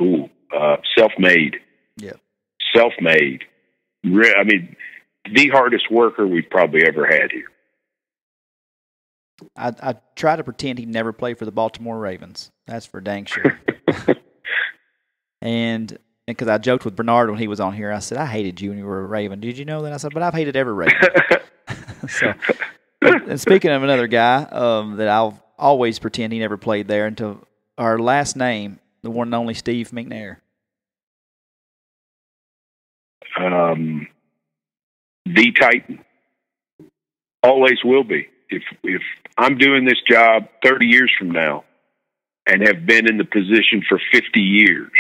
Ooh, self-made. Yeah. Self-made. I mean, the hardest worker we've probably ever had here. I try to pretend he never played for the Baltimore Ravens. That's for dang sure. And because I joked with Bernard when he was on here, I said, I hated you when you were a Raven. Did you know that? I said, but I've hated every Raven. So, and speaking of another guy that I'll always pretend he never played there until our last name, the one and only Steve McNair. The Titan. Always will be. If I'm doing this job 30 years from now and have been in the position for 50 years,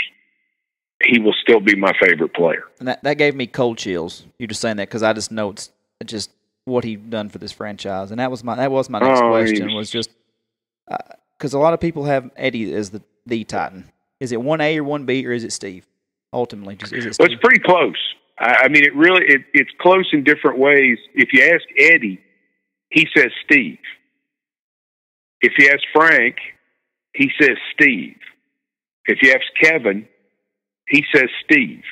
he will still be my favorite player. And that gave me cold chills. You just saying that because I just know it's just what he's done for this franchise. And that was my next question was just because a lot of people have Eddie as the Titan. Is it 1A or 1B or is it Steve? Ultimately, just is it Steve? Well, it's pretty close. I mean, it's close in different ways. If you ask Eddie, he says Steve. If you ask Frank, he says Steve. If you ask Kevin, he says Steve.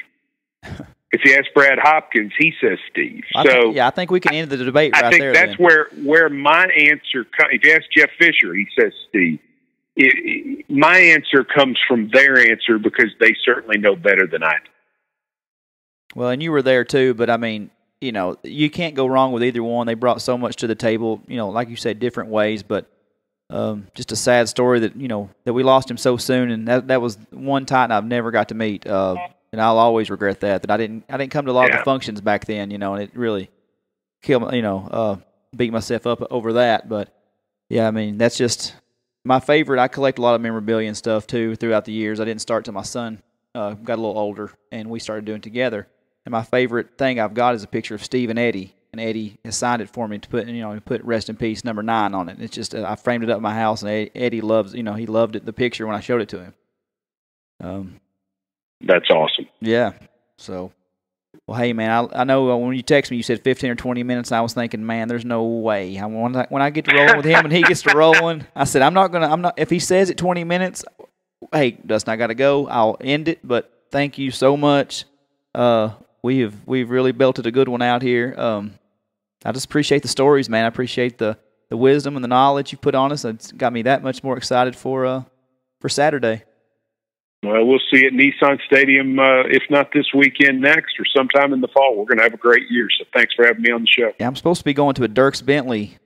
If you ask Brad Hopkins, he says Steve. I think we can end the debate right there. I think that's where my answer comes. If you ask Jeff Fisher, he says Steve. My answer comes from their answer because they certainly know better than I do. Well, and you were there too, but I mean, you can't go wrong with either one. They brought so much to the table, like you said, different ways, but just a sad story that, that we lost him so soon, and that was one Titan I've never got to meet, and I'll always regret that I didn't come to a lot of the functions back then, and it really killed me, beat myself up over that, but yeah, I mean, that's just my favorite. I collect a lot of memorabilia and stuff too throughout the years. I didn't start till my son got a little older, and we started doing it together. And my favorite thing I've got is a picture of Steve and Eddie Eddie has signed it for me to put rest in peace number 9 on it. It's just I framed it up in my house, and Eddie loves he loved it, the picture when I showed it to him. That's awesome. Yeah. So, well, hey man, I know when you text me, you said 15 or 20 minutes. And I was thinking, man, there's no way. When I get to rolling with him and he gets to rolling, I said I'm not. If he says it 20 minutes, hey, Dustin, I got to go. I'll end it. But thank you so much. We've really built it a good one out here. I just appreciate the stories, man. I appreciate the wisdom and the knowledge you put on us. It's got me that much more excited for Saturday. Well, we'll see you at Nissan Stadium, if not this weekend, next, or sometime in the fall. We're going to have a great year, so thanks for having me on the show. Yeah, I'm supposed to be going to a Dierks Bentley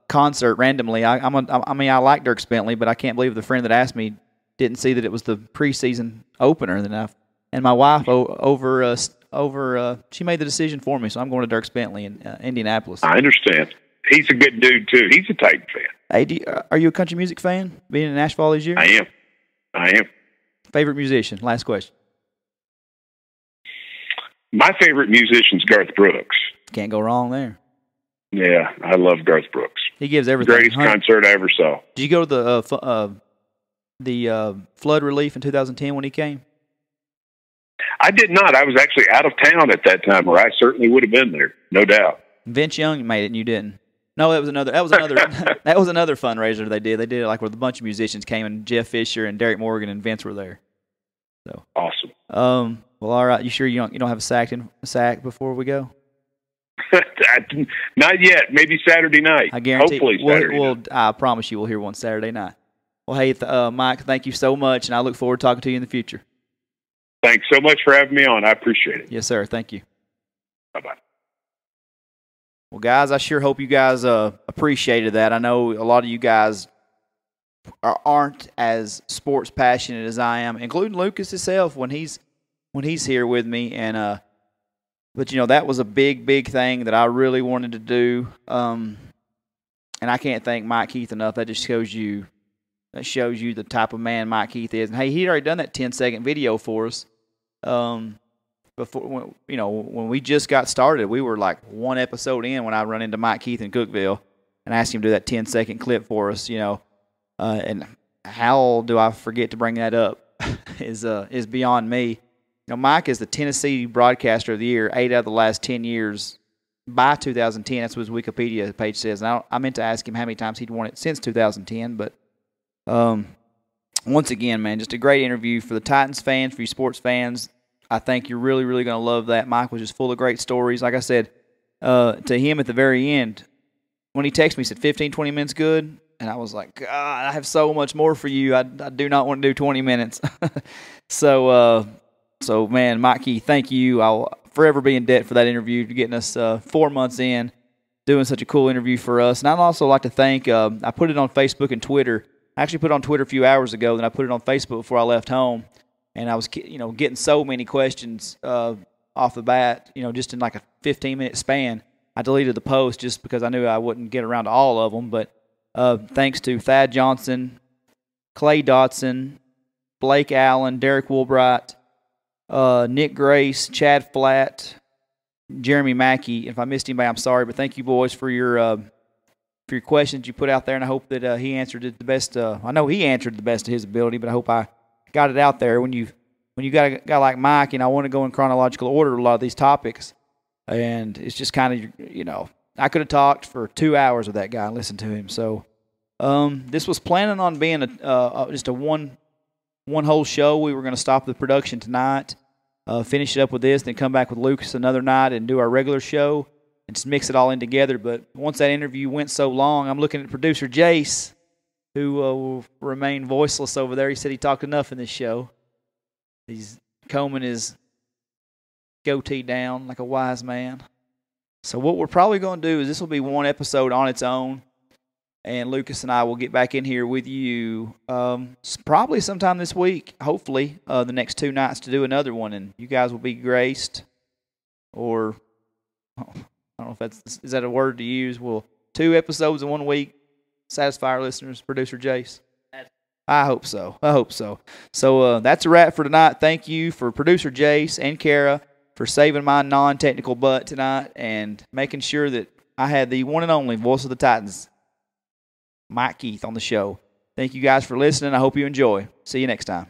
concert randomly. I like Dierks Bentley, but I can't believe the friend that asked me didn't see that it was the preseason opener. And my wife she made the decision for me, so I'm going to Dierks Bentley in Indianapolis. I understand. He's a good dude, too. He's a Titan fan. Hey, are you a country music fan, being in Nashville all these years? I am. Favorite musician? Last question. My favorite musician's Garth Brooks. Can't go wrong there. Yeah, I love Garth Brooks. He gives everything. Greatest concert I ever saw. Did you go to the flood relief in 2010 when he came? I did not. I was actually out of town at that time, or I certainly would have been there, no doubt. Vince Young made it, and you didn't. No, that was another that was another fundraiser they did. They did it like where a bunch of musicians came, and Jeff Fisher and Derek Morgan and Vince were there. So awesome. Well, all right. You sure you don't have a sack before we go? Not yet. Maybe Saturday night. I guarantee. Hopefully Saturday night. I promise you, we'll hear one Saturday night. Well, hey, Mike, thank you so much, and I look forward to talking to you in the future. Thanks so much for having me on. I appreciate it. Yes, sir. Thank you. Bye-bye. Well, guys, I sure hope you guys appreciated that. I know a lot of you guys aren't as sports passionate as I am, including Lucas himself when he's here with me. And but that was a big thing that I really wanted to do. And I can't thank Mike Keith enough. That just shows you the type of man Mike Keith is. And hey, he'd already done that 10-second video for us. But before, when we just got started, we were like one episode in when I run into Mike Keith in Cookeville and asked him to do that 10-second clip for us, and how do I forget to bring that up is beyond me. Mike is the Tennessee Broadcaster of the Year 8 out of the last 10 years by 2010. That's what his Wikipedia page says. And I meant to ask him how many times he'd won it since 2010. But once again, man, just a great interview for the Titans fans, for you sports fans. I think you're really, really going to love that. Mike was just full of great stories. Like I said to him at the very end, when he texted me, he said 15, 20 minutes good. And I was like, God, I have so much more for you. I do not want to do 20 minutes. So, man, Mike Keith, thank you. I'll forever be in debt for that interview, for getting us 4 months in, doing such a cool interview for us. And I'd also like to thank, I put it on Facebook and Twitter. I actually put it on Twitter a few hours ago, then I put it on Facebook before I left home. And I was, getting so many questions off the bat, just in like a 15-minute span. I deleted the post just because I knew I wouldn't get around to all of them. But thanks to Thad Johnson, Clay Dotson, Blake Allen, Derek Woolbright, Nick Grace, Chad Flatt, Jeremy Mackey. If I missed anybody, I'm sorry, but thank you, boys, for your questions you put out there, and I hope that he answered it the best. I know he answered the best of his ability, but I hope I got it out there. When you got a guy like Mike, I want to go in chronological order a lot of these topics, and it's just kind of I could have talked for 2 hours with that guy and listened to him. So this was planning on being just a one whole show. We were going to stop the production tonight, finish it up with this, then come back with Lucas another night and do our regular show and just mix it all in together. But once that interview went so long, I'm looking at producer Jace, who will remain voiceless over there. He said he talked enough in this show. He's combing his goatee down like a wise man. So what we're probably going to do is this will be one episode on its own, and Lucas and I will get back in here with you probably sometime this week, hopefully, the next 2 nights to do another one, and you guys will be graced, or I don't know if is that a word to use? Will 2 episodes in 1 week satisfy our listeners, producer Jace? I hope so. So that's a wrap for tonight. Thank you for producer Jace and Kara for saving my non-technical butt tonight and making sure that I had the one and only voice of the Titans, Mike Keith, on the show. Thank you guys for listening. I hope you enjoy. See you next time.